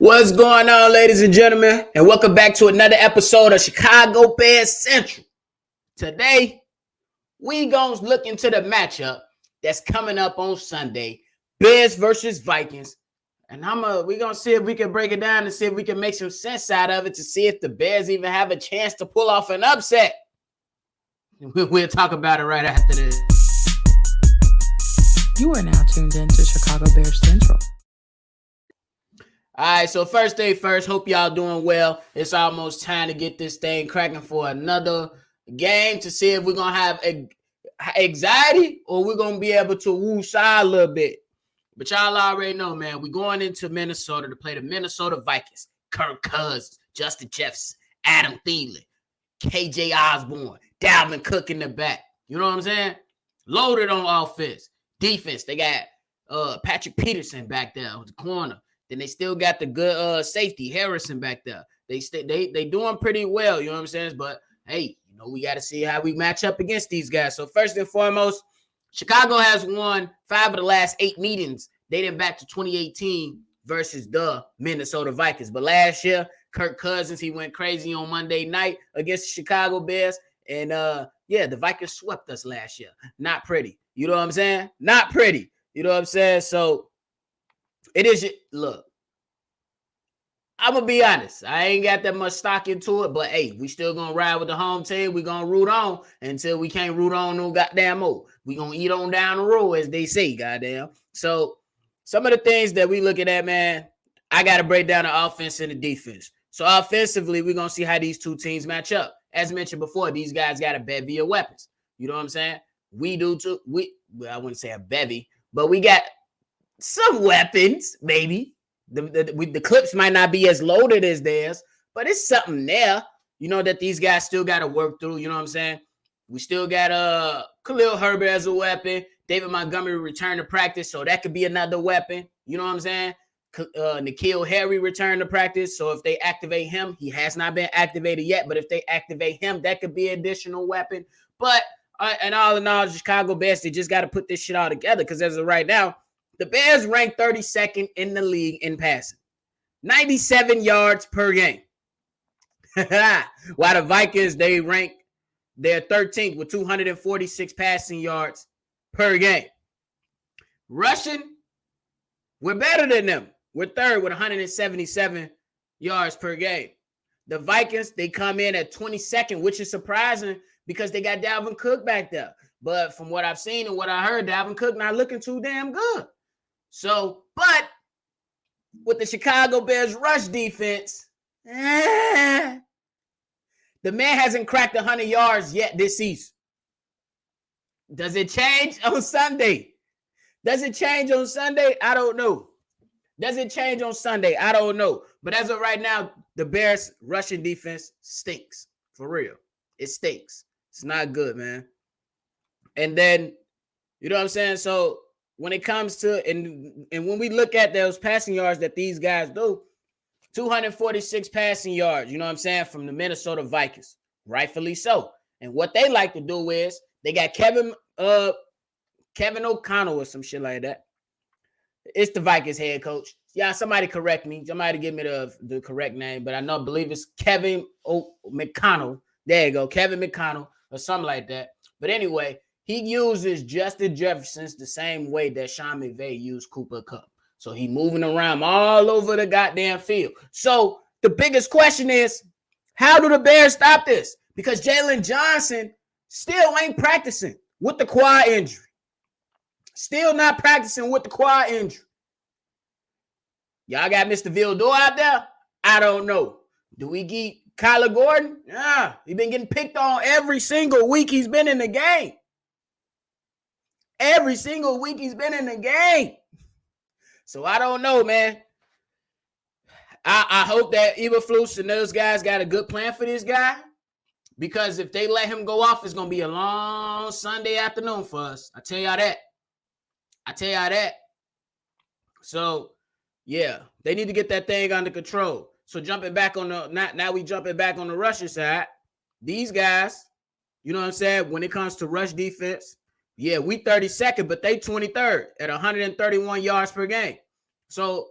What's going on, ladies and gentlemen, and welcome back to another episode of Chicago Bears Central. Today, we gonna look into the matchup that's coming up on Sunday, Bears versus Vikings, and we gonna see if we can break it down and see if we can make some sense out of it to see if the Bears even have a chance to pull off an upset. We'll talk about it right after this. You are now tuned in to Chicago Bears Central. All right, so first thing first, hope y'all doing well. It's almost time to get this thing cracking for another game to see if we're going to have anxiety or we're going to be able to woo-shy a little bit. But y'all already know, man, we're going into Minnesota to play the Minnesota Vikings. Kirk Cousins, Justin Jefferson, Adam Thielen, KJ Osborne, Dalvin Cook in the back. You know what I'm saying? Loaded on offense. Defense, they got Patrick Peterson back there on the corner. Then they still got the good safety, Harrison, back there. They doing pretty well, you know what I'm saying? But, hey, we got to see how we match up against these guys. So, first and foremost, Chicago has won 5 of the last 8 meetings dating back to 2018 versus the Minnesota Vikings. But last year, Kirk Cousins, he went crazy on Monday night against the Chicago Bears. And, the Vikings swept us last year. Not pretty. You know what I'm saying? Not pretty. You know what I'm saying? So, it is, look, I'm going to be honest. I ain't got that much stock into it, but, hey, we still going to ride with the home team. We going to root on until we can't root on no goddamn more. We going to eat on down the road, as they say, goddamn. So, some of the things that we looking at, man, I got to break down the offense and the defense. So, offensively, we're going to see how these two teams match up. As mentioned before, these guys got a bevy of weapons. You know what I'm saying? We do, too. I wouldn't say a bevy, but we got some weapons, maybe. The clips might not be as loaded as theirs, but it's something there, that these guys still got to work through. You know what I'm saying? We still got Khalil Herbert as a weapon. David Montgomery returned to practice, so that could be another weapon. You know what I'm saying? N'Keal Harry returned to practice, so if they activate him, he has not been activated yet, but if they activate him, that could be an additional weapon. But and all in all, Chicago Bears, they just got to put this shit all together because as of right now, the Bears rank 32nd in the league in passing, 97 yards per game. While the Vikings, they're 13th with 246 passing yards per game. Rushing, we're better than them. We're third with 177 yards per game. The Vikings, they come in at 22nd, which is surprising because they got Dalvin Cook back there. But from what I've seen and what I heard, Dalvin Cook not looking too damn good. So, but with the Chicago Bears rush defense, the man hasn't cracked 100 yards yet this season. Does it change on Sunday? Does it change on Sunday? I don't know. Does it change on Sunday? I don't know. But as of right now, the Bears rushing defense stinks. For real. It stinks. It's not good, man. And then, you know what I'm saying? So, when it comes to, and when we look at those passing yards that these guys do, 246 passing yards, you know what I'm saying, from the Minnesota Vikings, rightfully so. And what they like to do is they got Kevin O'Connell or some shit like that. It's the Vikings head coach. Yeah, somebody correct me. Somebody give me the correct name, but I believe it's Kevin McConnell. There you go, Kevin McConnell or something like that. But anyway, he uses Justin Jefferson the same way that Sean McVay used Cooper Kupp. So he moving around all over the goddamn field. So the biggest question is, how do the Bears stop this? Because Jalen Johnson still ain't practicing with the quad injury. Still not practicing with the quad injury. Y'all got Mr. Vildor out there? I don't know. Do we get Kyler Gordon? Yeah, he's been getting picked on every single week he's been in the game. Every single week he's been in the game. So I don't know, man. I hope that Eberflus and those guys got a good plan for this guy. Because if they let him go off, it's going to be a long Sunday afternoon for us. I tell y'all that. So, yeah, they need to get that thing under control. So jumping back on now we jumping back on the rushing side. These guys, you know what I'm saying, when it comes to rush defense, yeah, we 32nd, but they 23rd at 131 yards per game. So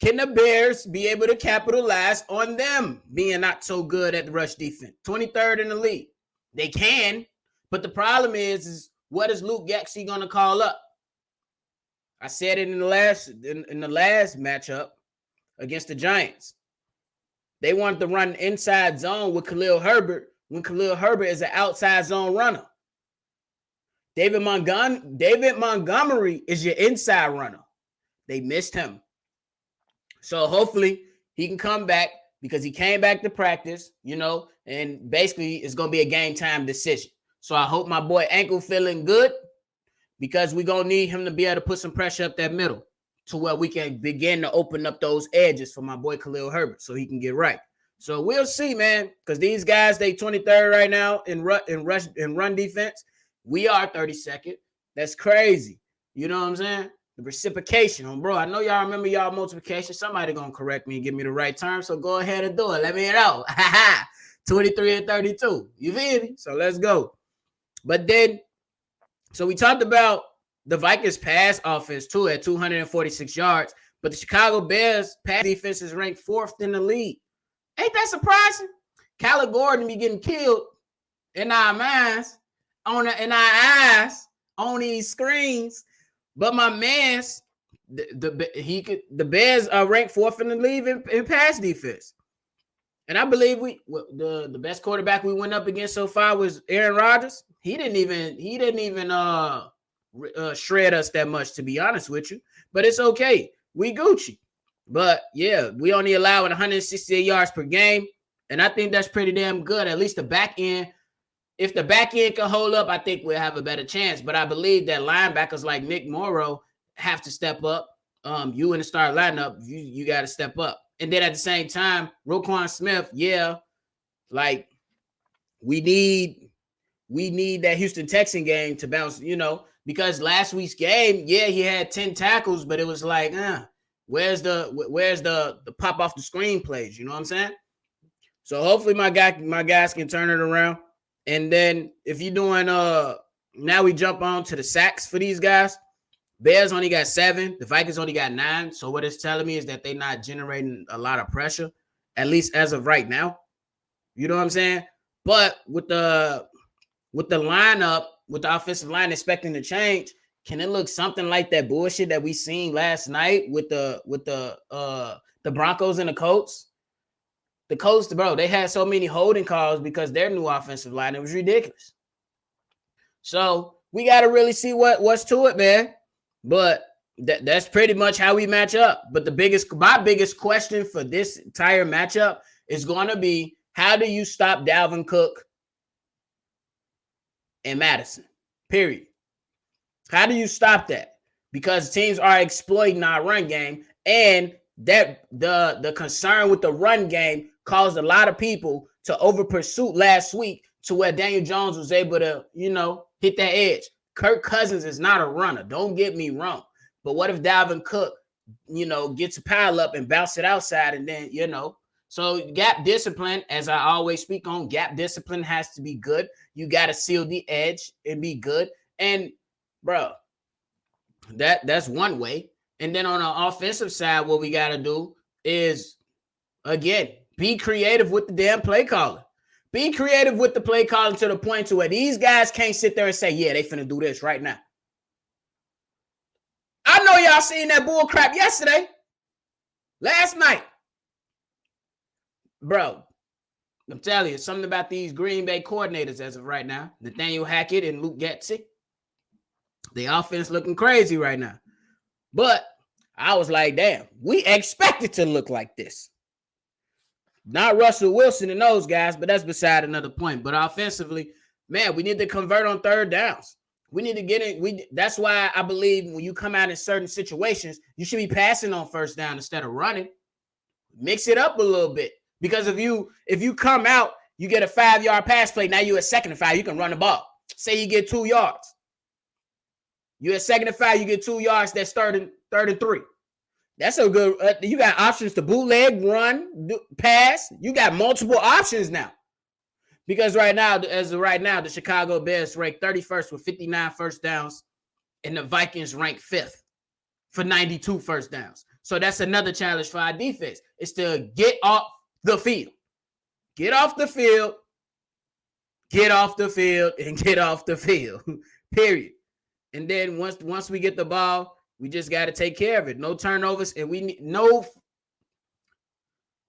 Can the Bears be able to capitalize on them being not so good at the rush defense? 23rd in the league. They can, but the problem is what is Luke Getsy going to call up? I said it in the last matchup against the Giants. They wanted to run inside zone with Khalil Herbert when Khalil Herbert is an outside zone runner. David Montgomery is your inside runner. They missed him. So hopefully he can come back because he came back to practice, and basically it's going to be a game time decision. So I hope my boy ankle feeling good because we're going to need him to be able to put some pressure up that middle to where we can begin to open up those edges for my boy Khalil Herbert so he can get right. So we'll see, man, because these guys, they 23rd right now in run defense. We are 32nd. That's crazy. You know what I'm saying? The reciprocation, bro. I know y'all remember y'all multiplication. Somebody gonna correct me and give me the right term, so go ahead and do it. Let me know. 23 and 32. You feel me? So let's go. But then, so we talked about the Vikings pass offense too at 246 yards, but the Chicago Bears pass defense is ranked 4th in the league. Ain't that surprising? Kyler Gordon be getting killed in our minds, in our eyes, on these screens. But my man's the Bears are ranked 4th in the league in pass defense. And I believe the best quarterback we went up against so far was Aaron Rodgers. He didn't even shred us that much, to be honest with you. But it's okay. We Gucci. But yeah, we only allowing 168 yards per game. And I think that's pretty damn good. At least the back end. If the back end can hold up, I think we'll have a better chance. But I believe that linebackers like Nick Morrow have to step up. You in the start lineup, you got to step up. And then at the same time, Roquan Smith, like we need that Houston Texan game to bounce, because last week's game, he had 10 tackles, but it was like, where's the pop off the screen plays? You know what I'm saying? So hopefully my guys can turn it around. And then if you're doing now we jump on to the sacks for these guys. Bears only got 7. The Vikings only got 9. So what it's telling me is that they're not generating a lot of pressure, at least as of right now. You know what I'm saying? But with the lineup, with the offensive line expecting to change, can it look something like that bullshit that we seen last night with the Broncos and the Colts? The Colts, bro, they had so many holding calls because their new offensive line, it was ridiculous. So we got to really see what's to it, man. But that's pretty much how we match up. But my biggest question for this entire matchup is going to be, how do you stop Dalvin Cook and Madison? Period. How do you stop that? Because teams are exploiting our run game, and that the concern with the run game caused a lot of people to over pursuit last week to where Daniel Jones was able to, hit that edge. Kirk Cousins is not a runner. Don't get me wrong. But what if Dalvin Cook, gets a pile up and bounce it outside and then, So gap discipline, as I always speak on, gap discipline has to be good. You got to seal the edge and be good. And, bro, that's one way. And then on the offensive side, what we got to do is, again, be creative with the damn play calling. Be creative with the play calling to the point to where these guys can't sit there and say, they finna do this right now. I know y'all seen that bull crap yesterday. Last night. Bro, I'm telling you, something about these Green Bay coordinators as of right now. Nathaniel Hackett and Luke Getsy. The offense looking crazy right now. But I was like, damn, we expect it to look like this. Not Russell Wilson and those guys, but that's beside another point. But offensively, man, we need to convert on third downs. We need to get it. That's why I believe when you come out in certain situations, you should be passing on first down instead of running. Mix it up a little bit. Because if you come out, you get a 5-yard pass play. Now you're at 2nd and 5. You can run the ball. Say you get 2 yards. You're at 2nd and 5. You get 2 yards. That's third and 3. That's a good. You got options to bootleg, run, pass. You got multiple options now. Because right now, the Chicago Bears rank 31st with 59 first downs, and the Vikings rank 5th for 92 first downs. So that's another challenge for our defense. It's to get off the field. Get off the field. Get off the field and get off the field. Period. And then once we get the ball, we just got to take care of it. No turnovers, and we need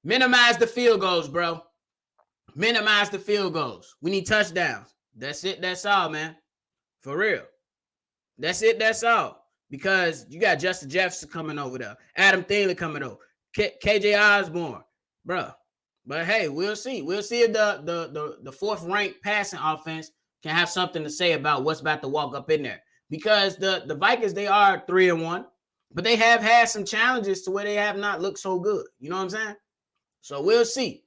minimize the field goals, bro. Minimize the field goals. We need touchdowns. That's it. That's all, man. For real. That's it. That's all. Because you got Justin Jefferson coming over there. Adam Thielen coming over. KJ Osborne. Bro. But hey, we'll see. We'll see if the fourth-ranked passing offense can have something to say about what's about to walk up in there. Because the Vikings, they are 3-1, but they have had some challenges to where they have not looked so good. You know what I'm saying? So we'll see.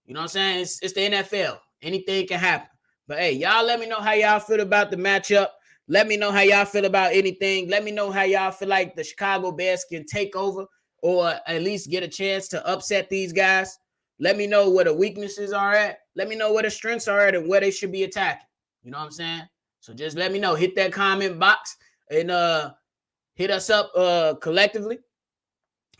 You know what I'm saying? It's the NFL. Anything can happen. But hey, y'all let me know how y'all feel about the matchup. Let me know how y'all feel about anything. Let me know how y'all feel like the Chicago Bears can take over or at least get a chance to upset these guys. Let me know where the weaknesses are at. Let me know where the strengths are at and where they should be attacking. You know what I'm saying? So just let me know. Hit that comment box and hit us up collectively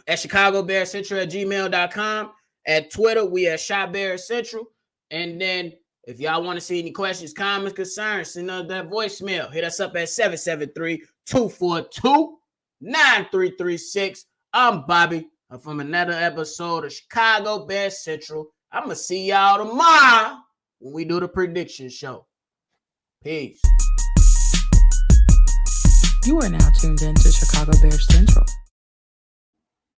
at ChicagoBearsCentral@gmail.com. At Twitter, we at ShotBearsCentral. And then if y'all want to see any questions, comments, concerns, send us that voicemail. Hit us up at 773-242-9336. I'm Bobby. I'm from another episode of Chicago Bears Central. I'm going to see y'all tomorrow when we do the prediction show. Peace. You are now tuned in to Chicago Bears Central.